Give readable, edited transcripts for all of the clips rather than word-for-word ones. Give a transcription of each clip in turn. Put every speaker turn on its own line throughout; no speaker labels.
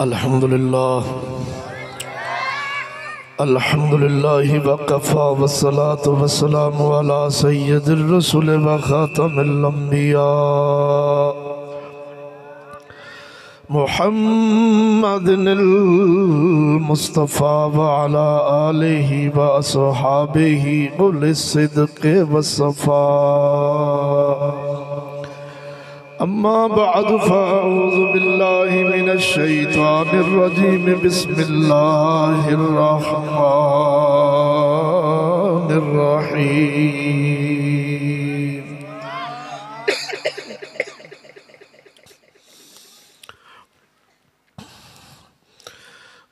الحمدللہ وقفا والصلاة والسلام على سید الرسول وخاتم الانبیاء محمد المصطفى وعلى آلہ واصحابہ اولي الصدق والصفاء اما بعد فاعوذ باللہ من الشیطان الرجیم بسم اللہ الرحمن الرحیم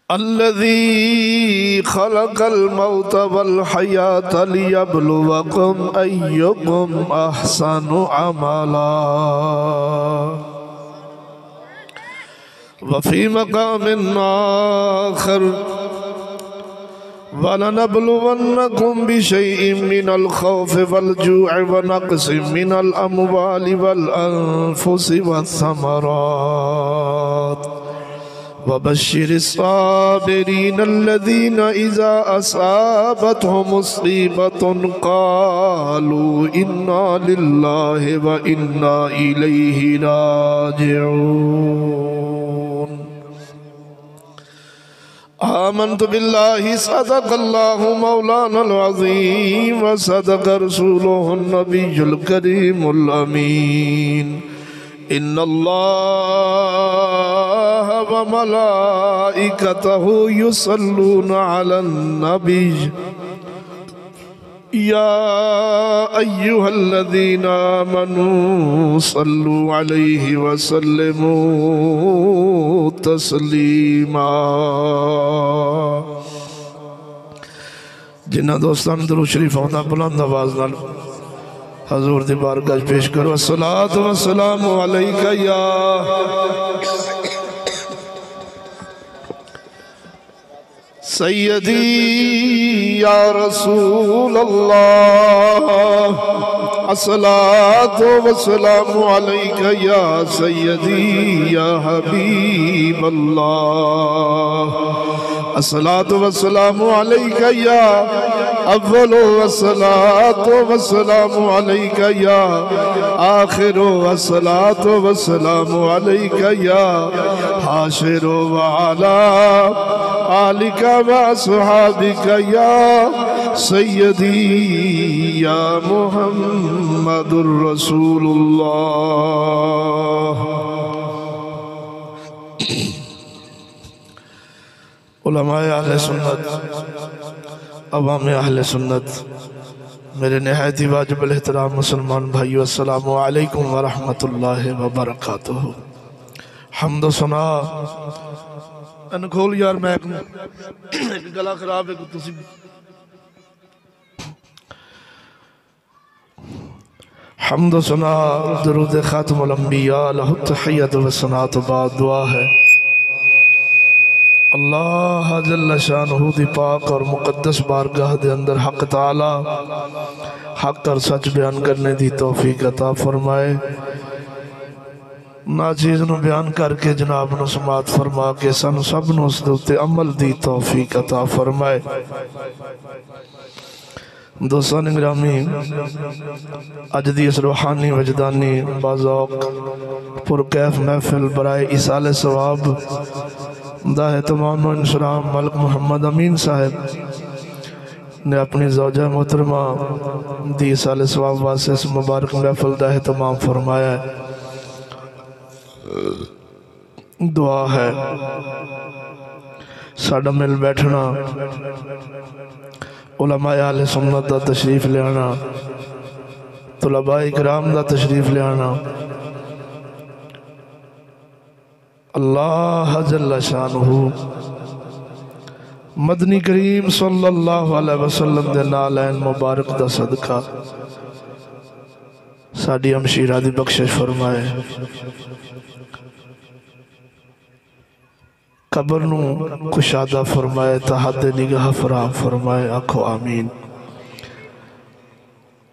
الذي خلق الموت والحياة ليبلوكم أيكم أحسن عملا وفي مقام آخر ولنبلونكم بشيء من الخوف والجوع ونقص من الأموال والأنفس والثمرات وبشر الصابرين الذين إذا أصابتهم مصيبة قالوا إنا لله وإنا إليه راجعون آمنت بالله صدق الله مولانا العظيم وصدق رسوله النبي الكريم الأمين إن الله وملائكته يصلون على النبي يا أيها الذين آمنوا صلوا عليه وسلموا تسليما جنہ دوستان درود شریف ہوتا بلند آواز نال حضور دی بارگاہ پیش کرو الصلاة والسلام علیکہ یا سیدی یا رسول اللہ الصلاة والسلام علیکہ یا سیدی یا حبیب اللہ الصلاة والسلام علیکہ یا اول والصلاة والسلام علیکہ یا آخر والصلاة والسلام علیکہ یا حاشر وعلا آلک وصحابک یا سیدی یا محمد الرسول اللہ علماء اہل سنت عوام اہل سنت میرے نہایت واجب الاحترام مسلمان بھائیو السلام علیکم ورحمت اللہ وبرکاتہ حمد و ثنا ان کھول یار میں ایک گلا خراب ہے تسی حمد و ثنا درود خاتم الانبیاء لہ التحیت و ثناء بعد دعا ہے اللہ جل شانہ دی پاک اور مقدس بارگاہ دے اندر حق تعالی حق اور سچ بیان کرنے دی توفیق عطا فرمائے ناچیز نو بیان کر کے جناب نو سماعت فرما کے سن سب نو اس دوتے عمل دی توفیق عطا فرمائے دوستان گرامی اج دی اس روحانی وجدانی بازوق پرکیف محفل برائے ایصال ثواب دا اہتمام و انشرام ملک محمد امین صاحب نے اپنی زوجہ محترمہ دی ایصال ثواب واسطے اس مبارک محفل دا اہتمام فرمایا ہے دعا ہے ساڑھا مل بیٹھنا علماء اہل سنت دا تشریف لے آنا طلباء اکرام دا تشریف لے آنا اللہ جل شانہ مدنی کریم صلی اللہ علیہ وسلم دے نالین مبارک دا صدقہ ساڑھی ہمشیرہ دی بخشش فرمائے قبر نو کشادہ فرمائے تحت نگاہ فراہم فرمائے آنکھو آمین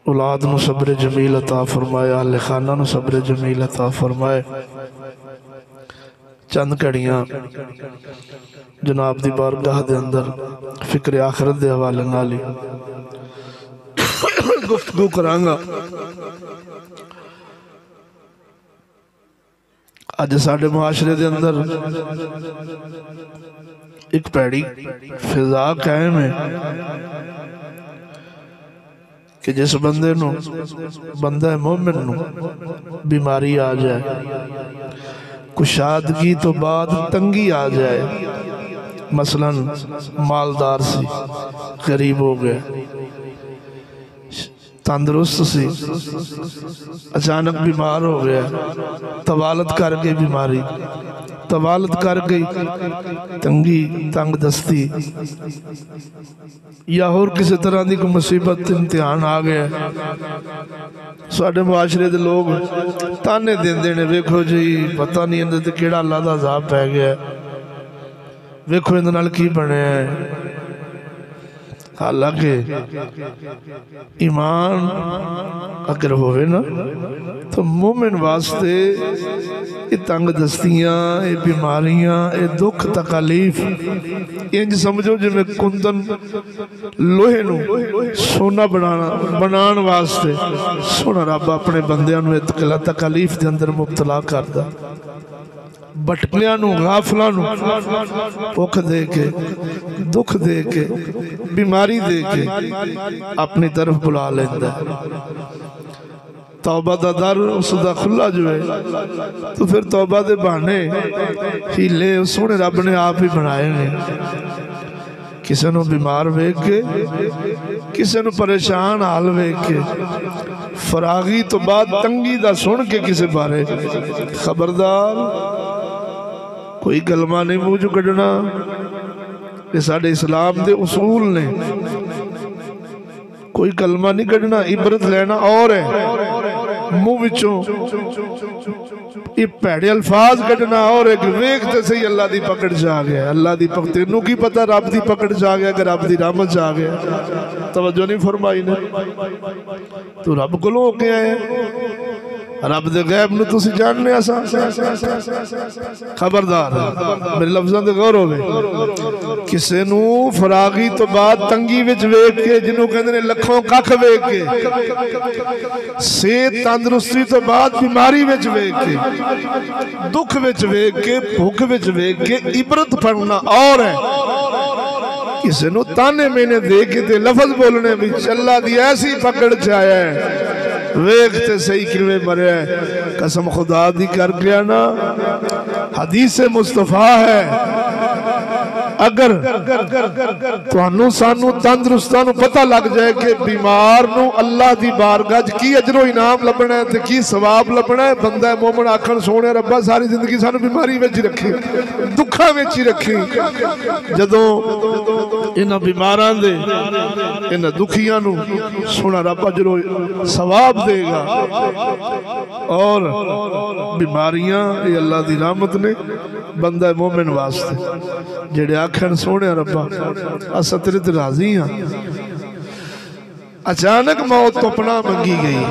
اولاد نو صبر جمیل عطا فرمائے اہل خانہ نو صبر جمیل عطا فرمائے چند کڑیاں جناب دی بارگاہ دے اندر فکر آخرت دے حوالے نالی گفتگو کرانگا۔ آج ساڑھے معاشرے دے اندر ایک پیڑی فضا قائم ہے کہ جس بندے نو بندہ مومن نو بیماری آ جائے، کشادگی تو بعد تنگی آ جائے، مثلا مالدار سی غریب ہو گئے، تندرست سی اچانک بیمار ہو گیا، طوالت کر گئی بیماری، طوالت کر گئی تنگی تنگ دستی یا اور کسی طرح دی کوئی مصیبت امتحان آ گیا، ساڑھے معاشرے دے لوگ تانے دین دینے ویکھو جی پتہ نہیں اندر تے کیڑا اللہ دا عذاب پہ گیا، ویکھو اندر نال کی بنے ہیں۔ حالانکہ ایمان اگر ہوئے نا تو مومن واسطے یہ تنگ دستیاں، یہ بیماریاں، یہ دکھ تکالیف انج سمجھو جی میں کندن لوہے نو سونا بنان واسطے سونا رب اپنے بندیاں نو تکالیف دے اندر مبتلا کردا، بٹکلیاں نو غافلاں نو بھوک دے کے دکھ دے کے بیماری دے کے اپنی طرف بلا لیندہ ہے۔ توبہ دا در اس دا کھلا جو ہے تو پھر توبہ دے بہانے ہی لے سونے رب نے آپ ہی بنائے نے، کسی نو بیمار ویک کے کسی نو پریشان حال ویک کے فراغی تو بعد تنگی دا سن کے کسی بارے خبردار کوئی کلمہ نہیں منہ جو کڑنا، یہ ساڑھے اسلام دے اصول نے، کوئی کلمہ نہیں کڑنا، عبرت لینا اور ہے منہ وچوں یہ پیڑے الفاظ کڑنا اور ایک ویکھتے سے ہی اللہ دی پکڑ جا گیا، اللہ دی پکڑ تینوں کی پتہ رب دی پکڑ جا گیا کہ رب دی رحمت جا گیا، توجہ نہیں فرمائی نے تو رب کو لوگ کیا ہے، رب دے غیب نو تسی جاننے ایسا خبردار میرے لفظاں دے غور ہوئے، کسے نو فراغی تو بعد تنگی وچ ویک کے جنہوں کہندے نے لکھوں ککھ ویک کے، صحت تندرستی تو بعد بیماری وچ ویک کے، دکھ وچ ویک کے، بھوک وچ ویک کے عبرت پڑھنا اور ہے، کسے نو تانے میں نے دے کے تے لفظ بولنے بھی اللہ دی ایسی پکڑ چاہیا ہے، ویکھتے صحیح کلمے مرے ہے، قسم خدا دی کر گیا نا، حدیث مصطفیٰ ہے، اگر توانو سانو تندرستانو پتہ لگ جائے کہ بیمار نو اللہ دی بارگاہ کی اجر و انعام لبنا ہے تے کی ثواب لبنا ہے، بندہ مومن آکھن سونے ربا ساری زندگی سانو بیماری وچ رکھی، دکھا وچ رکھی، جدوں انہاں بیماراں دے انہاں دکھیاں نو سونا رب اجر و ثواب دے گا، اور بیماریاں یہ اللہ دی رحمت نے بندہ مومن واسطے جڑے آکھن سونے ربا اسا تیرے تے راضی ہاں۔ اچانک موت تو پناہ منگی گئی،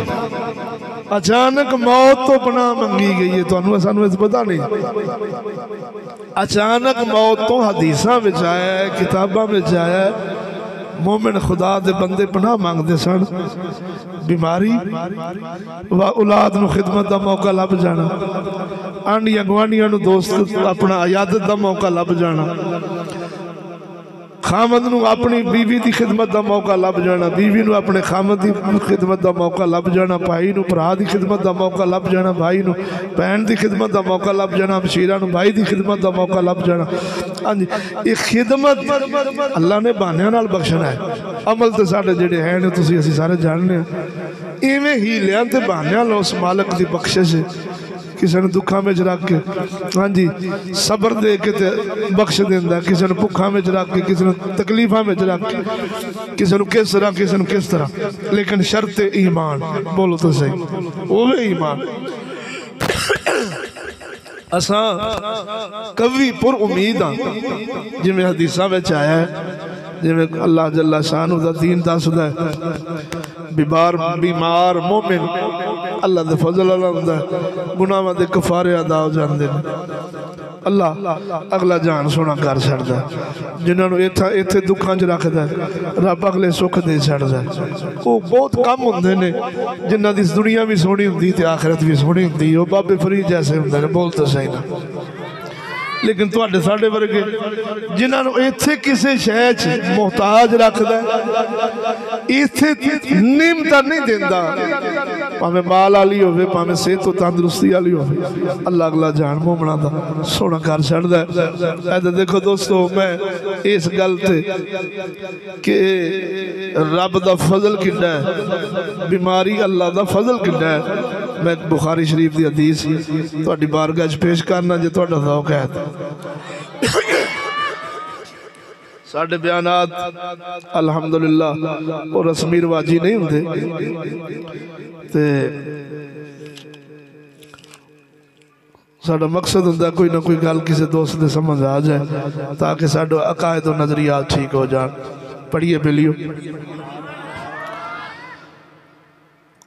اچانک موت تو پناہ منگی گئی ہے، تو انہوں سانو اس پتہ نہیں، اچانک موت تو حدیثاں میں جایا ہے، کتاباں میں جایا ہے، مومن خدا دے بندے پناہ مانگ دے سن، بیماری و اولاد نو خدمت دا موقع لب جانا، آنڈیاں گوانڈیاں نو دوست اپنا عیادت دا موقع لب جانا، خامد نو اپنی بیوی دی خدمت دا موقع لب جانا، بیوی نو اپنے خامد دی خدمت دا موقع لب جانا، بھائی نو پرا دی خدمت دا موقع لب جانا، بھائی نو بہن دی خدمت دا موقع لب جانا، ہمشیرہ نو بھائی دی خدمت دا موقع لب جانا۔ یہ خدمت اللہ نے بانیاں نال بخشنا ہے، عمل تے ساڑھے جڑے ہیں نے تسی اسی سارے جاننے ہیں، ایویں ہی لیاں تے بانیاں لو اس مالک دی بخشش ہے، کسی نے دکھا میں رکھ کے ہاں جی صبر دے کے بخش دیندہ، کسی نے بھکھا میں رکھ کے، کسی نے تکلیفہ میں رکھ کے، کسی نے کس طرح کسی نے کس طرح، لیکن شرط ایمان بولو تو صحیح وہ ایمان۔ اساں کبھی پر امید ہاں جی میں حدیثہ میں چاہیا ہے، جی میں اللہ جل شانہ دا دین دا سدہ ہے، بیمار مومن اللہ دے فضل اللہ دا گناہ دے کفارے ادا ہو جاندے، اللہ اگلا جان سونا کر چھڑدا جنہاں نو ایتھے دکھاں چ رکھدا رب اگلے سکھ دے چھڑدا وہ بہت کم ہوندے نے جنہاں دی دنیا بھی سونی ہوندی تے آخرت بھی سونی ہوندی وہ بابے فرید جیسے ہوندے نے بولتے صحیح نہ لیکن تواڈے ساڈے ورگے جنہاں نو ایتھے کسے شے چ محتاج رکھدا ایتھے نعمت نہیں دیندا پاویں مال والی ہوے پاویں صحت و تندرستی والی ہوے اللہ اگلا جان مومنا دا سونا کر چھڑدا ہے۔ اے دیکھو دوستو میں اس گل تے کہ رب دا فضل کڈا ہے بیماری اللہ دا فضل کڈا ہے میں بخاری شریف دی حدیث تہاڈی بارگاہ وچ پیش کرنا جے تہاڈا ذوق ہے ساڈے بیانات الحمدللہ اور رسمی رواجی نہیں ہوندے تے ساڈا مقصد ہوندا کوئی نہ کوئی گل کسی دوست دے سمجھ آ جائے تاکہ ساڈے عقائد و نظریات ٹھیک ہو جان پڑھیے پہلیو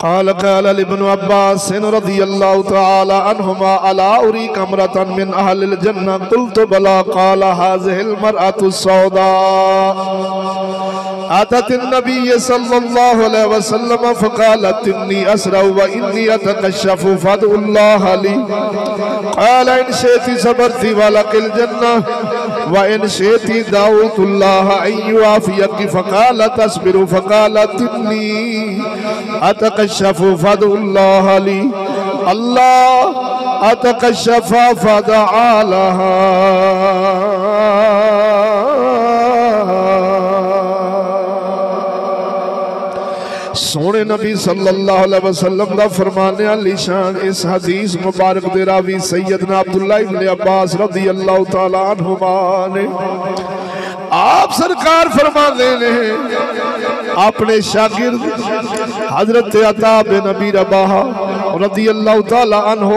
قال لابن عباس رضي الله تعالى عنهما ألا أريك امرأة من أهل الجنة قلت بلى قال هذه المرأة السوداء أتت النبي صلى الله عليه وسلم فقالت إني أسرع وإني أتكشف فادعوا الله لي قال إن شئت صبرت ولك الجنة وإن شئت دعوت الله أن يعافيك فقالت أصبر فقالت إني أتكشف فادعوا الله لي الله أتكشف فدعا لها سونے نبی صلی اللہ علیہ وسلم دا فرمانے علی شان اس حدیث مبارک دے راوی سیدنا عبداللہ ابن عباس رضی اللہ تعالیٰ عنہما نے آپ سرکار فرما دینے اپنے شاگرد حضرت عطا بن ابی رباح رضی اللہ تعالیٰ عنہ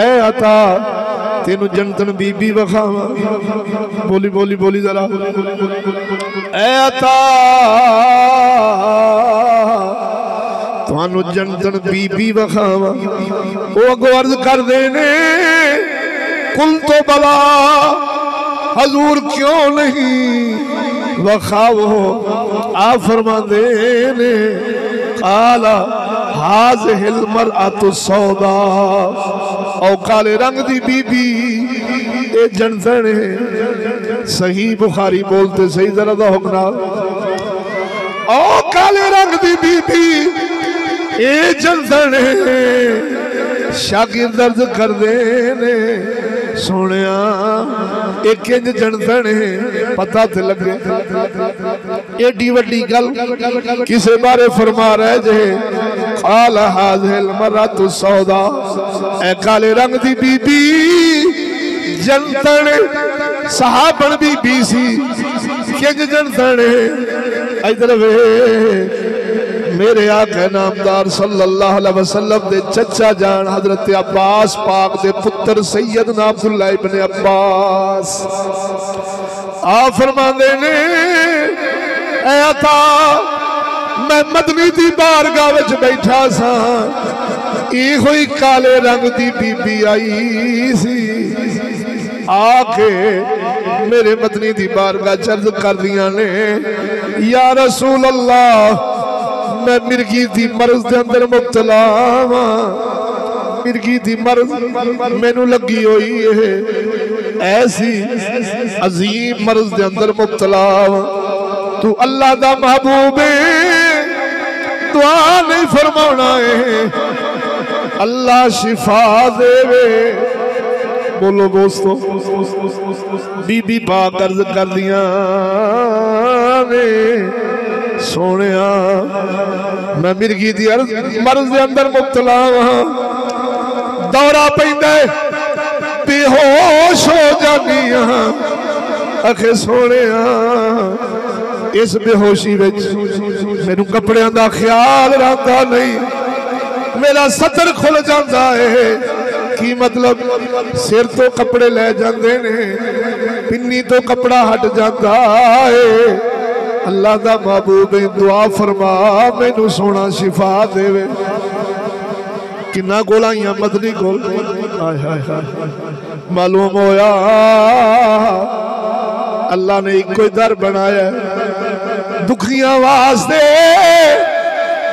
اے عطا تینو جنتن بی بی وخاواں بولی بولی بولی ذرا اے عطا توانو جنتن بی بی وخاواں او اگو عرض کر دینے قل تو بلا حضور کیوں نہیں وخاو آپ فرما دینے قالا حاضح المرأة السوداء او کالے رنگ دی بی بی اے جنتنے صحیح بخاری بولتے صحیح ذرا دا حکنا او کالے رنگ دی بی بی اے جنتنے شاگرد درد کر دینے سونیا ایک انج جنتنے پتہ تھے لگے ایڈی وڈی گل کسے بارے فرما رہے جے قال هذه المرأة السوداء اے کالے رنگ دی بی بی جنتنے صحابن بی بی سی کنج جنتنے ادھر وے میرے آقا نامدار صلی اللہ علیہ وسلم دے چچا جان حضرت عباس پاک دے پتر سیدنا عبداللہ ابن عباس آپ فرما دینے اے عطا میں مدنی دی بارگاہ وچ بیٹھا سا ای ہوئی کالے رنگ دی بی بی آئی سی آکے میرے مدنی دی بارگاہ چرد کر دیا نے یا رسول اللہ میں مرگی دی مرض دے اندر مبتلا مرگی دی مرض میں نو لگی ہوئی ہے ایسی عظیم مرض دے اندر مبتلا تو اللہ دا محبوب ہے دعا نہیں فرمانا ہے اللہ شفا دے وے بولو دوستو بی بی پاک عرض کر دیا نے سونیا میں مرگی دی مرض دے اندر مبتلا وہاں دورہ پہندے بے ہوش ہو جانی اکھے سونیا اس بے ہوشی وچ میرے کپڑے اندہ خیال رہتا نہیں میرا سطر کھل جاندہ ہے کی مطلب سر تو کپڑے لے جاندے نے پنی تو کپڑا ہٹ جاندہ ہے اللہ دا محبوب دعا فرما میں نو سونا شفا دے وے کنا گولائیاں مدنی گول معلوم ہویا اللہ نے ایک کوئی در بنایا ہے دکھیاں واسطے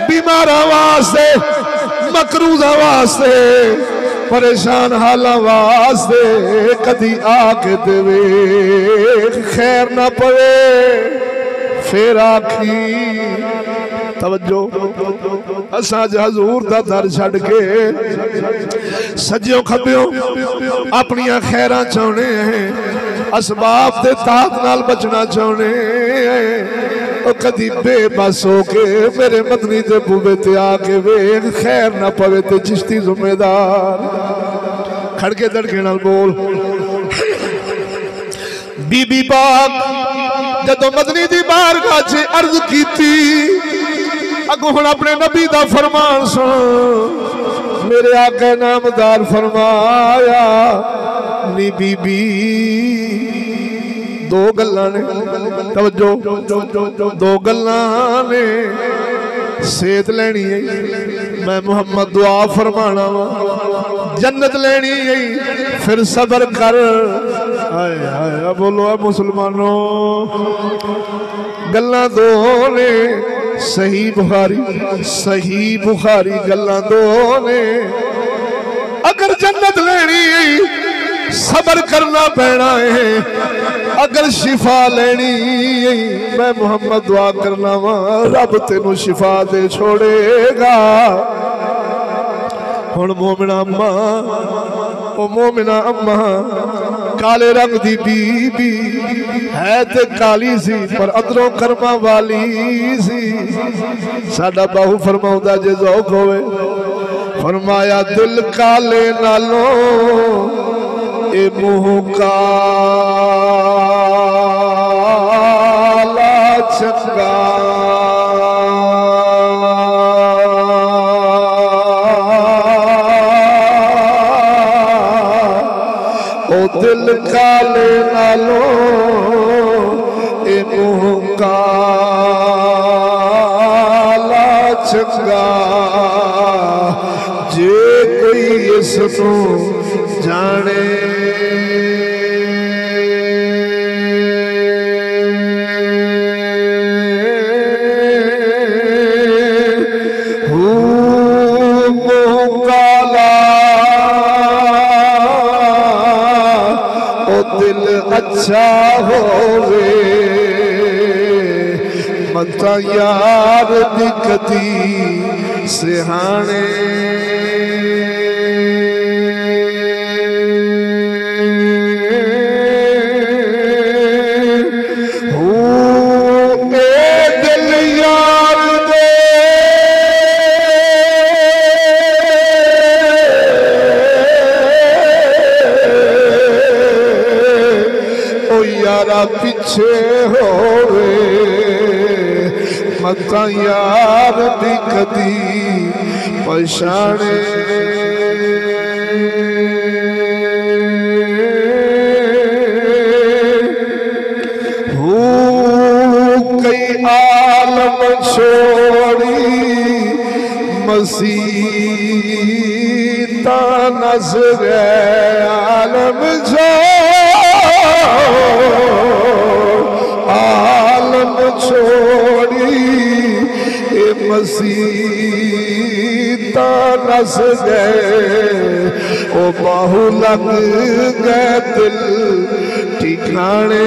بیماراں واسطے مقروضاں واسطے پریشان حالاں واسطے کدی آکے دے خیر نہ پوے پھر آکھی توجہ اساں حضور دا در چھڑ کے سجیوں کھبیوں اپنیاں خیراں چاہنے ہیں اسباب دے تحت نال بچنا چاہنے ہیں کدی بے بس ہو کے میرے مدنی دے بوبے تے آکے وے خیر نہ پوے تے چشتی ذمہ دار کھڑکے دڑکے نال بول بی بی پاک جدو مدنی دی بارگاہ چے عرض کی تھی اگو ہن اپنے نبی دا فرمان سن میرے آقا نامدار فرمایا نی بی بی دو گلاں نے توجہ دو گلاں نے سیت لینی ہے میں محمد دعا فرمانا جنت لینی ہے پھر صبر کر آئے آئے بولو اے مسلمانوں گلاں دو نے صحیح بخاری گلاں دو نے اگر جنت لینی ہے صبر کرنا پینا ہے اگر شفا لینی ہے میں محمد دعا کرنا رب تینوں شفا دے چھوڑے گا ہن مومنہ اماں او مومنہ اماں کالے رنگ دی بی بی ہے تے کالی سی پر ادروں کرما والی سی ساڈا باہو فرماؤں دا جے ذوق ہوئے فرمایا دل کالے نالوں اے منہ کالا چنگا او دل کالے نالوں اے منہ کالا چنگا جے کوئی اس کو جانے اچھا ہوئے متا یار دکھتی سہانے پیچھے ہوئے متا یار بھی کدی پہچانے کئی عالم چھوڑی مسیح تا نظر عالم عالم چھوڑی اے مسیح تا نس گئے او باہو لگ گئے دل ٹھکانے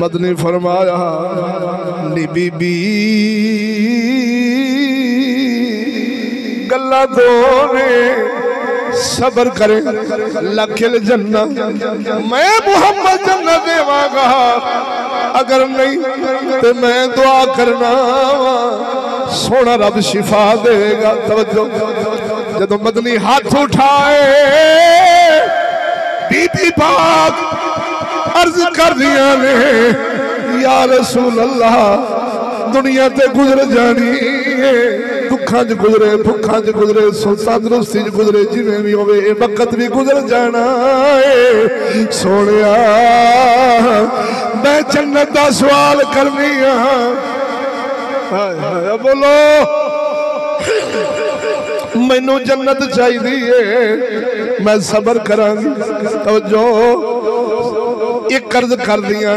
مدنی فرمایا نی بی بی گلہ دونے صبر کرے لکھل جنہ میں محمد جنہ دیوا گا اگر نہیں تو میں دعا کرنا سونا رب شفا دے گا توجہ جدو مدنی ہاتھ اٹھائے
بی بی پاک عرض کر دیا نے یا رسول اللہ دنیا تے گزر جانی ہے دکھاں چ گزرے بھکھاں چ گزرے تندرستی چ گزرے جویں بھی ہوے اے وقت بھی گزر جانا ہے سونیا میں جنت دا سوال کرنی ہاں ہائے بولو مینوں جنت چاہیے میں صبر کراں گی توجہ ایک قرض کر دیا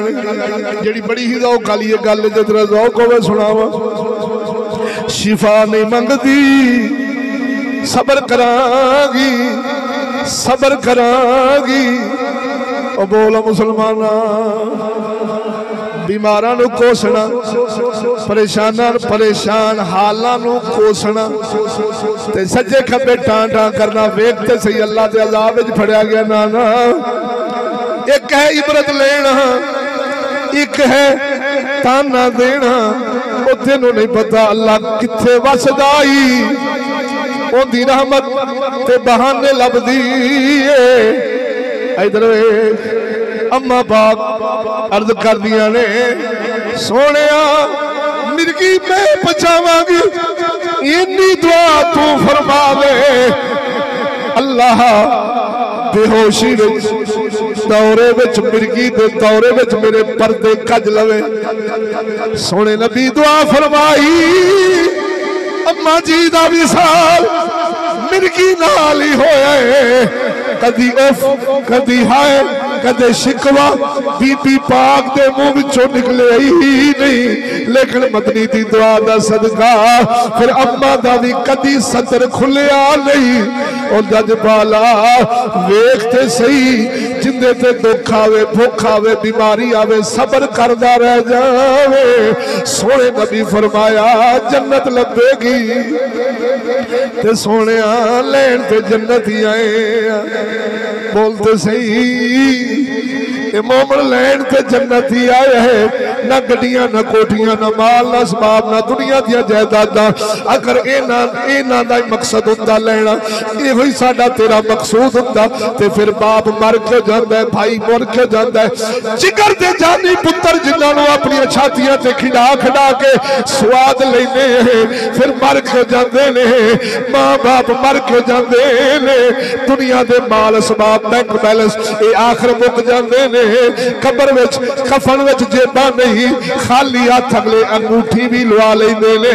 جڑی بڑی ہی ذوق والی گل جتنا ذوق ہوے سناواں شفا نہیں منگدی صبر کراں گی صبر کراں گی او بولا مسلماناں بیماراں نو کوسنا پریشان حالاں نو کوسنا تے سجے کھبے ٹاں ٹاں کرنا ویکھ تے صحیح اللہ دے عذاب وچ پھڑیا گیا نا ایک ہے عبرت لینا ایک ہے تانا دینا او تینوں نہیں پتا اللہ کتھے وسدائی او دی رحمت تے بہانے لبدی ادھر اما پاک عرض کر دیا نے سونیا مرگی میں پچھاواں گی انی دعا تو فرما دے اللہ بے ہوشی دورے وچ مرگی دے دورے وچ میرے پردے کج لوے سونے نبی دعا فرمائی اما جی دا وصال مرگی نال ہی ہویا ہے کدی اف کدی ہائے کدے شکوا بی بی پاک دے منہ وچوں نکلے ہی نہیں لیکن مدنی دی دعا دا صدقہ پھر اما دا بھی کدی صدر کھلیا نہیں اور جج بالا ویکھتے صحیح جندے تے دکھ آوے بھوک آوے بیماری آوے صبر کردہ رہ جاوے سونے نبی فرمایا جنت لبے گی تے سونے لین تے جنت ہی آئے بولتے صحیح اے مومن لین تے جنت ہی آئے ہے نہ گڑیاں نہ کوٹیاں نہ مال نہ اسباب نہ دنیا دیا جائیداداں اگر اینا دا مقصد ہوتا لینا یہ ہوئی ساڈا تیرا مقصود ہوتا تے پھر باپ مر کے جاندہ ہے بھائی مر کے جاندہ ہے جگر دے جانی پتر جنہوں اپنی چھاتیاں تے کھڑا کھڑا کے سواد لینے ہیں پھر مر کے جاندے نے ماں باپ مر کے جاندے نے دنیا دے مال اسباب بینک بیلنس اے آخر مک جاندے نے قبر وچ کفن وچ جیباں نہیں خالی ہاتھ اگلے انگوٹھی بھی لوا لیندے نے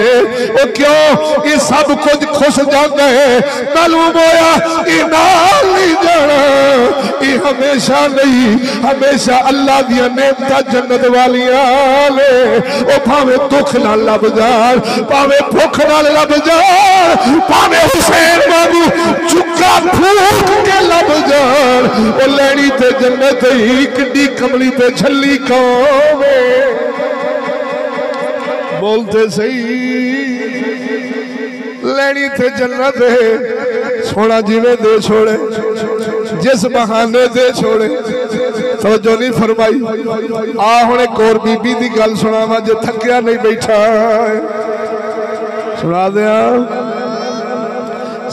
او کیوں یہ سب کچھ خوش جاندے ہے معلوم ہویا یہ نال نہیں جانا یہ ہمیشہ نہیں ہمیشہ اللہ دیا نعمتاں جنت والیاں لے او بھاوے دکھ نہ لب جان بھاوے بھوک نہ لب جان بھاوے حسین مانگو چکا پھوک کے لب جان او لینی تے جنت ہی کڈی کملی تے جھلی کھاوے بولتے صحیح لینی تے جنت ہے سونا جیوے دے چھوڑے جس بہانے دے چھوڑے توجہ نہیں فرمائی آہونے ایک اور بی بی دی گل سنا جو تھکیا نہیں بیٹھا سنا دیا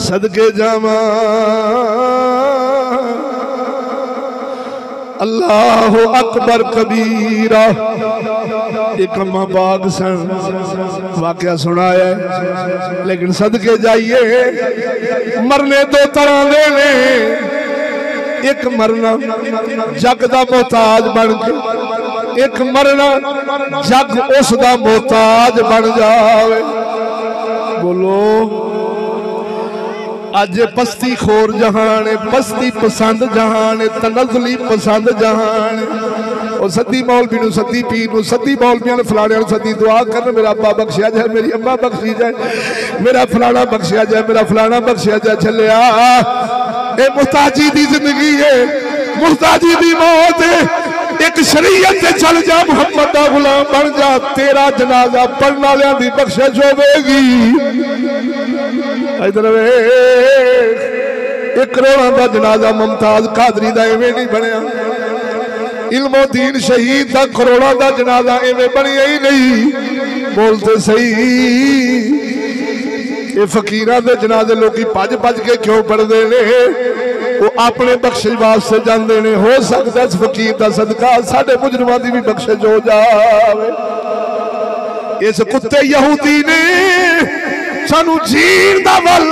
صدقے جاما اللہ اکبر کبیرہ ایک اماں باغ سن واقعہ سنایا ہے لیکن صدقے جائیے مرنے دو طرح دینے ایک مرنا جگ دا محتاج بن کے ایک مرنا جگ اس دا محتاج بن جاوے بولو آج پستی خور جہان پستی پسند جہان تنزلی پسند جہان اور سدی مولوی نو سدی پیر نو سدی مولویاں نے فلانے نو سدی دعا کرنا میرا ابا بخشیا جائے میری اماں بخشی جائے میرا فلانا بخشیا جائے میرا فلانا بخشیا جائے چلے اے محتاجی دی زندگی ہے محتاجی دی موت ہے ایک شریعت سے چل جا محمد دا غلام بن جا تیرا جنازہ پڑھنا لیاں دی بخشش ہوے گی ادھر ایک کروڑاں دا جنازہ ممتاز قادری دا ایویں نہیں بنیا علم و دین شہید دا کروڑاں دا جنازہ ایویں بنیا ہی نہیں بولتے صحیح یہ فقیران دے جنازے لوگی پاج پاج کے کیوں پڑھ دے لے وہ اپنے بخشش واسطے جاندے نے ہو سکتا ہے اس فقیر دا صدقہ ساڈے مجرماں دی بھی بخشش ہو جاوے اس کتے یہودی نے سانو جین دا ول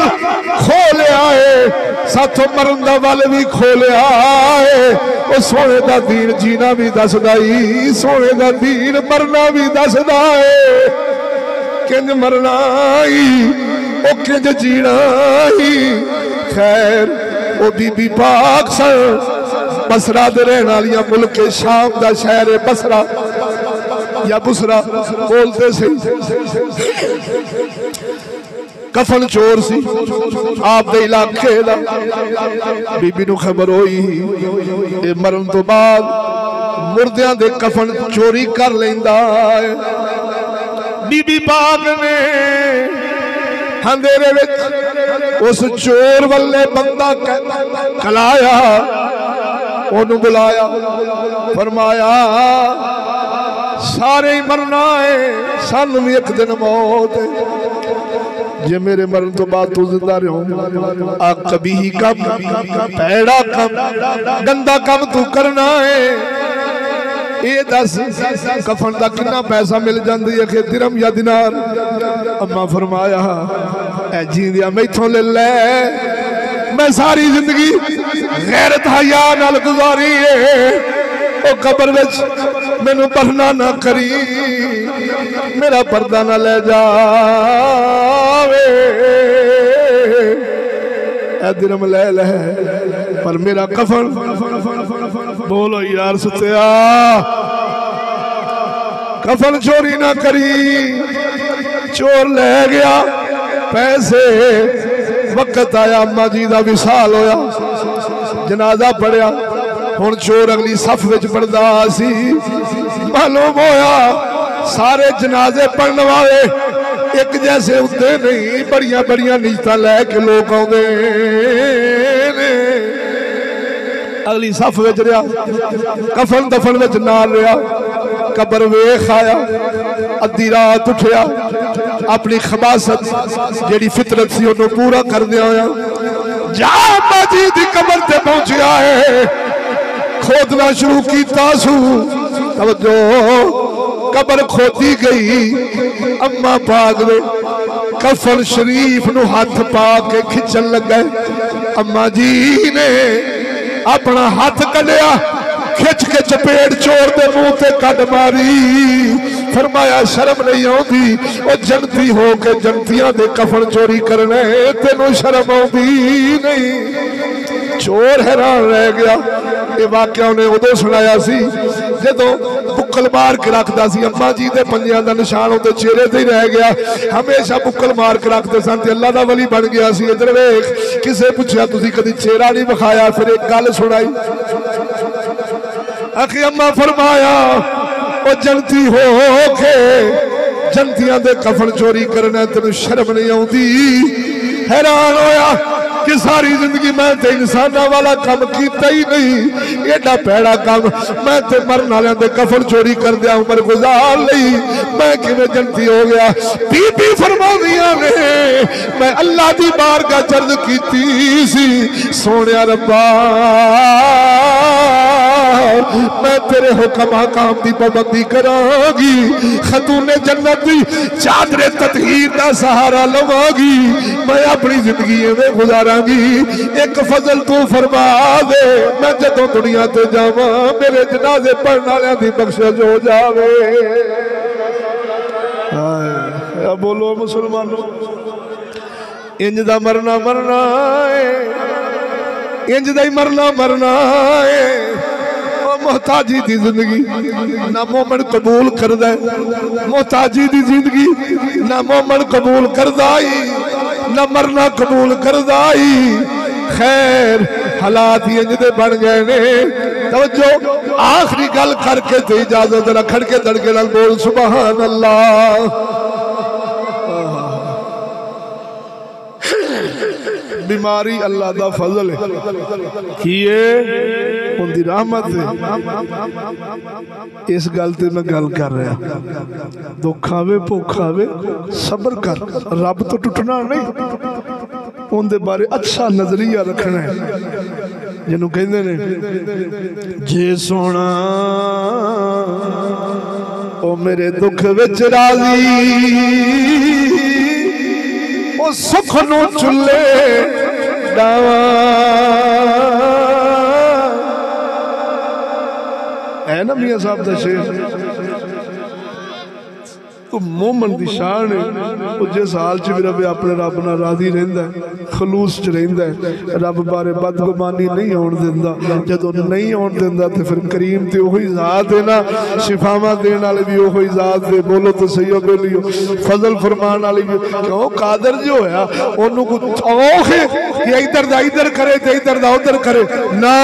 کھولیا ہے ساتھوں مرن دا ول بھی کھولیا ہے او سونے دا دین جینا بھی دسدا ہی سونے دا دین مرنا بھی دسدا ہے کنج مرنا ہی او کنج جینا ہی خیر او بی بی پاک سن بصرہ دے رہن والیاں ملک شام دا شہر بصرہ یا بصرہ بولتے سے کفن چور سی آپ دے علاقے دا بی بی نو خبر ہوئی اے مرن تو بعد مردیاں دے کفن چوری کر لیندا ہے بی بی پاک نے اندھیرے وچ اس چور والے بندہ کلایا انہوں بلایا فرمایا سارے ہی مرنا ہے سن بھی ایک دن موت ہے جے میرے مرن تو بعد تو زندہ رہوں کبھی کم پیڑا کم گندہ کم تو کرنا ہے یہ دس کفن دا کنا پیسہ مل جاندی ہے کہ درم یا دینار اما فرمایا اے جیندیا میں تھوں لے لے میں ساری زندگی غیرت حیا نال گزاری ہے او قبر وچ مینوں پڑھنا نہ کری میرا پردہ نہ لے جاوے اے درم لے لے پر میرا کفن بولو یار ستیا کفن چوری نہ کری چور لے گیا پیسے وقت آیا اما جی دا وصال ہویا جنازہ پڑھیا ہن چور اگلی صف وچ پڑھدا سی معلوم ہویا سارے جنازے پڑھن والے ایک جیسے ہوتے نہیں بڑیاں بڑیاں نیتاں لے کے لوگ آوندے نے اگلی صف وچ رہیا کفن دفن وچ نال رہیا قبر ویکھ آیا ادھی رات اٹھیا اپنی خباست جیڑی فطرت سی انہوں پورا کر دیا ہویا جا باجی دی قبر تے پہنچیا ہے کھودنا شروع کی تاسو توجہ قبر کھودی گئی اما پاک دے کفن شریف نو ہاتھ پا کے کھچن لگ گئے اما جی نے اپنا ہاتھ کڈیا کھچ کے چپیڑ چور دے منہ تے کڈ ماری فرمایا شرم نہیں ہوندی او جنتی ہو کے جنتیاں دے کفن چوری کرنے تینوں شرم ہوندی نہیں چور حیران رہ گیا یہ واقعہ انہیں ادو سنایا سی جدوں بکل مار کے رکھدا سی اما جی دے پنجیاں دا نشان ہوتے چہرے تے ہی رہ گیا ہمیشہ بکل مار کے رکھتے سن تے اللہ دا ولی بن گیا سی ادھر ویکھ کسے پوچھیا تسی کدی چہرہ نہیں بکھایا پھر ایک گل سنائی اخی اما فرمایا او جنتی ہو کے جنتیاں دے کفن چوری کرنا تینوں شرم نہیں آوندی حیران ہویا کہ ساری زندگی میں تے انسانہ والا کام کیتا ہی نہیں ایڈا پیڑا کام میں تے مرن والے دے کفن چوری کر دیا عمر گزار لئی میں کیویں جنتی ہو گیا بی بی فرماندیاں نے میں اللہ دی بارگاہ عرض کیتی سی سونیا ربا میں تیرے حکم احکام دی پابندی کراں گی خاتون جنت دی چادر تطہیر دا سہارا لواں گی میں اپنی زندگی میں گزاراں گی ایک فضل تو فرما دے میں جدوں دنیا تے جاواں میرے جنازے پڑھن والےاں دی بخشش ہو جاوے ہائے بولو مسلمانوں انج دا مرنا مرنا ہے انج دا ہی مرنا ہے محتاجی دی زندگی نہ مومن قبول کردہ محتاجی دی زندگی نہ مومن قبول کردائی نہ مرنا قبول کردائی خیر حالات یہ جدے بن گئے نے توجہ آخری گل کر کے تے اجازت رکھڑ کے دڑکے نال بول سبحان اللہ بیماری اللہ دا فضل ہے کیے ان دی رحمت ہے اس گلتے میں گل کر رہا دکھ آوے بھوک آوے صبر کر رب تو ٹوٹنا نہیں ان دے بارے اچھا نظریہ رکھنا ہے جنہوں کہندے نے جے سونا او میرے دکھ وچ راضی او سکھ نو چلے ڈاواں ہے نا میاں صاحب دا شعر تو مومن دی شان ہے وہ جس حال چ بھی رب اپنے رب نہ راضی رہندا ہے خلوص چ رہندا ہے رب بارے بدگمانی نہیں ہون دیندا جدوں نہیں ہون دیندا تے پھر کریم تے وہی ذات ہے نا شفاواں دین والے بھی وہی ذات ہے بولو تو صحیح ہو بولیو فضل فرمان والی بھی کیوں قادر جو ہے اونوں کو اوکھ کہ ادھر دا ادھر کرے تے ادھر دا ادھر کرے نہ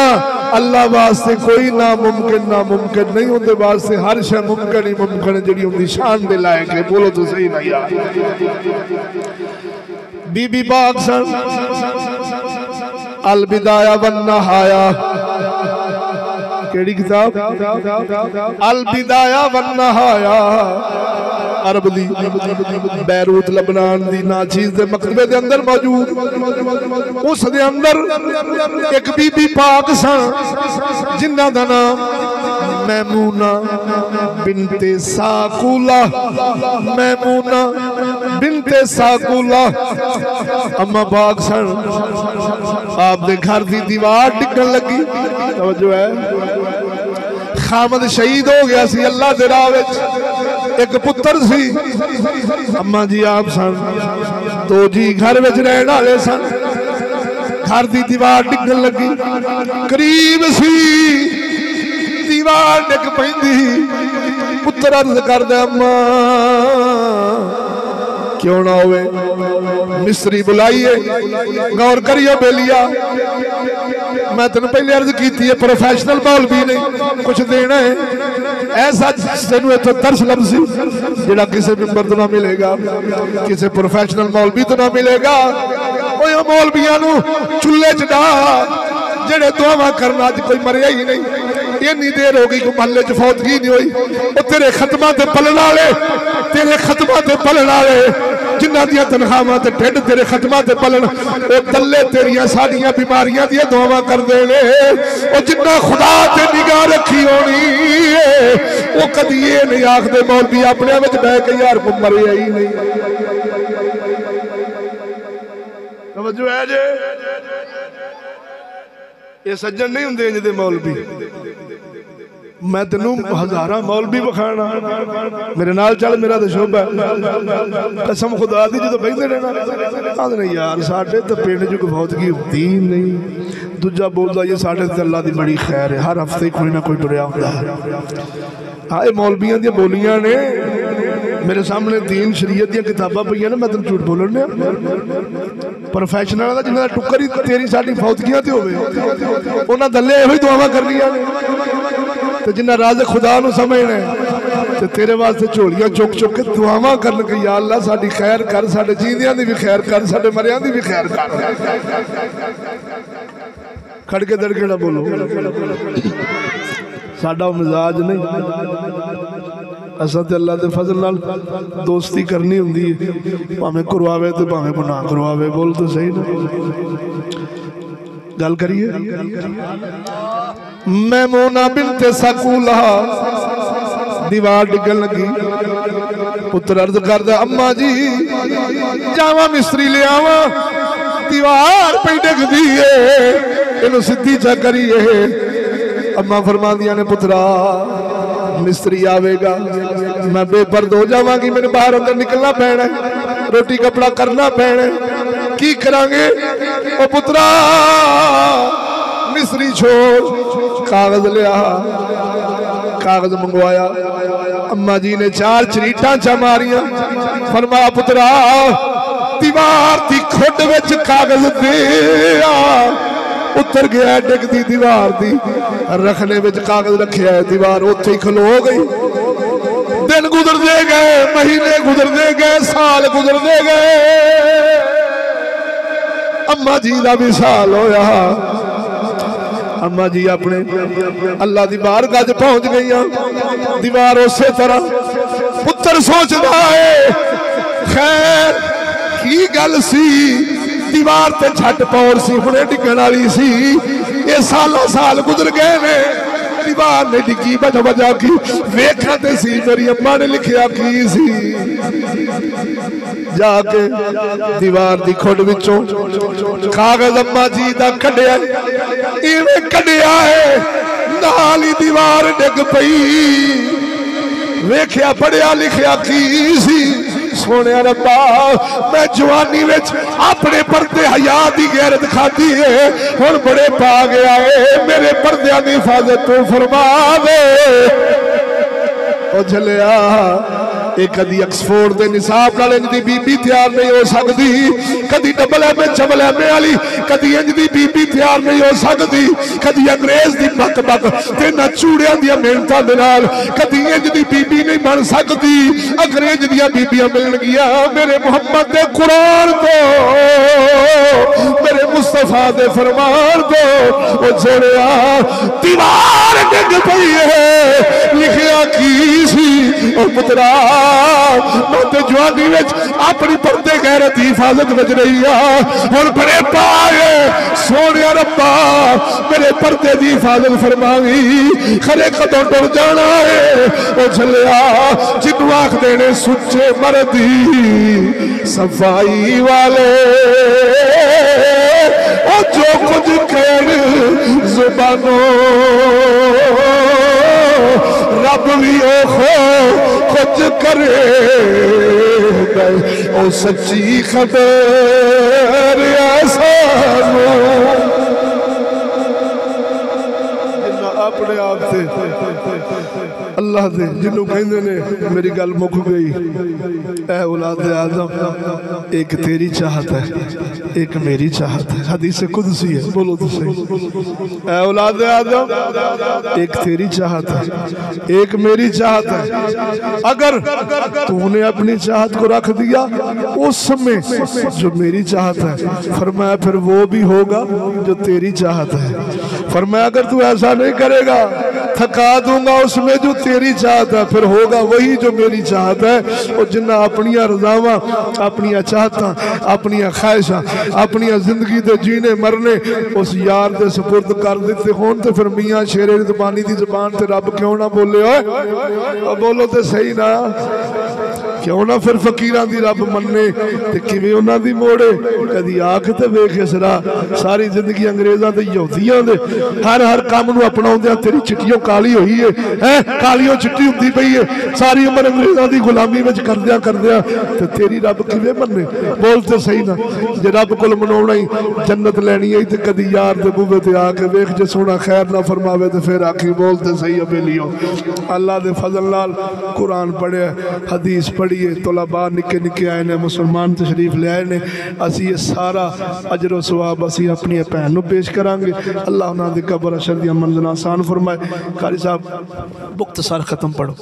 اللہ واسطے کوئی ناممکن نہیں ہوندے واسطے ہر شے ممکن ہی ممکن ہے جڑی ہوندی شان دے لائق ہے بولو تو صحیح بھائی بی بی پاک سن البدایہ والنہایہ کیڑی کتاب البدایہ والنہایہ عرب دی بیروت لبنان دی ناچیز دے مکتبے دے اندر موجود اس دے اندر ایک بی بی پاک سن جنہ دا نام میمونہ بنت ساقولہ میمونہ بنت ساقولہ اما پاک سن آپ دے گھر دی دیوار ڈگن لگی توجہ ہے خامد شہید ہو گیا سی اللہ دے راہ وچ ایک پتر سی اما جی آپ سن تو جی گھر وچ رہن والے سن گھر دی دیوار ڈگن لگی قریب سی دیوار ڈگ پیندی پتر عرض کردا اما کیوں نہ ہوئے مصری بلائیے غور کریو بیلیا میں تنہیں پہلے عرض کیتی ہے پروفیشنل مولوی نہیں کچھ دینا ہے ایسا جنہوں ایتو درس لفظی جڑا کسے ممبر تو نہ ملے گا کسے پروفیشنل مولوی تو نہ ملے گا وہ یہ مولویانو چلے چڑا جڑے دعا کرنا آج کوئی مریا ہی نہیں یہ نہیں دیر ہوگی کہ محلے چ فوتگی نہیں ہوئی وہ تیرے ختمات پلنا لے تیرے ختمات پلنا لے جنہ دیا تنخواہ تے ٹھڈ تیرے ختمات پلن او تلے تیریاں ساڑیاں بیماریاں دیا دعا کر دے لے او جنہ خدا تے نگاہ رکھی ہونی ہے وہ کدی یہ نہیں آکھ دے مولوی اپنے وچ بہ کے یار کو مریا ہی نہیں توجہ ہے جے یہ سجن نہیں ہوندے جدے مولوی میں تنوں ہزارہ مولوی بکھانا میرے نال چل میرا تو شعبہ ہے قسم خدا دی جو تو بہتے رہنا آدھنے یار ساڑھے تو پیڑنے جو کفوتگی ہوتی نہیں دوجہ بولتا یہ ساڑھے تو اللہ دی بڑی خیر ہے ہر ہفتے کوئی نہ کوئی ٹریا ہوتا ہے آئے مولویاں دیا بولیاں نے میرے سامنے دین شریعت دیا کتابہ پہیا نا میں تن جھوٹ بولنے پروفیشنل دا جنہاں ٹکر ہی تیری ساڑھی فوتگیاں تے ہوئے انہاں دلے ہوئی دعاواں کر لیا تو جنہ راز خدا نو سمجھنے تو تیرے واسطے چوڑیاں چک چک کے دعاواں کرنے کہ یا اللہ ساڑھی خیر کر ساڑھے جیندیاں دی بھی خیر کر ساڑھے مریاں دی بھی خیر کر کھڑ کے در کے نہ بولو ساڑھا مزاج نہیں اساں تے اللہ دے فضل نال دوستی کرنی ہوندی ہے پاویں کرواوے تے پاویں گناہ کرواوے بول تو صحیح نا گل کریے میمونہ بنت ساقولہ دیوار ڈگن لگی پتر عرض کردہ اما جی جاواں مصری لے آواں دیوار پہ ڈگ دیئے انہوں سدھی چا کریے اما فرما دیا نے پترا مصری آوے گا میں بے پرد ہو جاواں گی میرے باہر اندر نکلنا پہنے روٹی کپڑا کرنا پہنے کی کرانگے او پترا مصری چھوڑ کاغذ لیا کاغذ منگوایا اما جی نے 4 چریٹاں چا ماریاں فرمایا پترا دیوار دی کھوڑ وچ کاغذ دیا اتر گیا ہے ڈگ دی دیوار دی رکھنے وچ کاغذ رکھیا ہے دیوار اتھے ہی کھلو ہو گئی دن گزر دے گئے مہینے گزر دے گئے سال گزر دے گئے اما جی دا بھی سال ہویا اما جی اپنے اللہ دی بارگاہ وچ پہنچ گئیاں دیوار اسی طرح پتر سوچدا ہے خیر کی گل سی دیوار تے چھٹ پور سی ہنے ڈگن والی سی یہ سال گزر گئے نے دیوار نے ڈگی وجہ کی ویکھا تے سی میری اماں نے لکھیا کی سی جا کے دیوار دی کھڈ وچوں کاغذ اماں جی دا کڈیا ایویں کڈیا ہے نال ہی دیوار ڈگ پئی ویکھیا پڑھیا لکھیا کی سی سونے ربا میں جوانی وچ اپنے پردے حیا دی غیرت کھادی ہے ہن بڑے پا گیا ہے میرے پردیاں دی حفاظت تو فرما دے او جھلیا ایک کدی ایکسفورڈ دے نصاب نال انج دی بی بی تیار نہیں ہو سکتی کدی ڈبل ایم اے چبل ایم اے والی کدی انج دی بی بی تیار نہیں ہو سکتی کدی انگریز دی بک بک تے نہ چوڑیاں دیاں محنتاں دے نال کدی انج دی بی بی نہیں بن سکتی انگریز دیاں بیبیاں ملن گیاں میرے محمد دے قرآن تو میرے مصطفیٰ دے فرمان تو او جڑیا دیوار ڈگ پئی ہے لکھیا کی سی او پترا موت جوانی وچ اپنی پردے غیرت حفاظت وچ رہی ہن بڑے پائے سونے ربا میرے پردے دی حفاظت فرماوی کھڑے کدوں ٹر جانا ہے او جھلیا جنوں آکھ دینے سچے مردی صفائی والے او جو کچھ کہن زبانوں رب بھی خود کرے او سچی خبر آسانو اپنے آپ سے اللہ دے جنہوں کہندے نے میری گل مک گئی اے اولاد آدم ایک تیری چاہت ہے ایک میری چاہت ہے حدیث قدسی ہے بولو تو صحیح اے اولاد آدم ایک تیری چاہت ہے ایک میری چاہت ہے اگر تو نے اپنی چاہت کو رکھ دیا اس میں جو میری چاہت ہے فرمایا پھر وہ بھی ہوگا جو تیری چاہت ہے فرمایا اگر تو ایسا نہیں کرے گا تھکا دوں گا اس میں جو تیری چاہت ہے پھر ہوگا وہی جو میری چاہت ہے اور جنہ اپنیاں رضاواں اپنیاں چاہتاں اپنیاں خواہشاں اپنیاں زندگی دے جینے مرنے اس یار دے سپرد کر دیتے ہون تو پھر میاں شیر زبانی دی زبان تے رب کیوں نہ بولے ہوئے بولو تے صحیح نہ کیوں نہ پھر فقیران دی رب مننے تے کیویں انہاں دی موڑے کدی آکھ تے ویکھ اسرا ساری زندگی انگریزاں تے یہودیاں دے ہر کام نو اپناوندیاں تیری چٹیوں کالی ہوئی ہے کالیوں چٹی ہوندی پئی ہے ساری عمر انگریزاں دی غلامی وچ کردیاں تے تیری رب کیویں مننے بولتے صحیح نہ جے رب کول مناونا ہی جنت لینی ہے تے کدی یار دے بوے تے آ کے ویکھ جے سونا خیر نہ فرماوے تے پھر آکھی بولتے صحیح ابیلیو اللہ دے فضل نال قرآن پڑھے حدیث پڑھی طلباء نکے نکے آئے نے مسلمان تشریف لے آئے نے اسی یہ سارا اجر و ثواب اسی اپنی پہنوں پیش کرانگے اللہ انہاں دی قبر اشر دی منزل آسان فرمائے قاری صاحب مختصر ختم پڑھو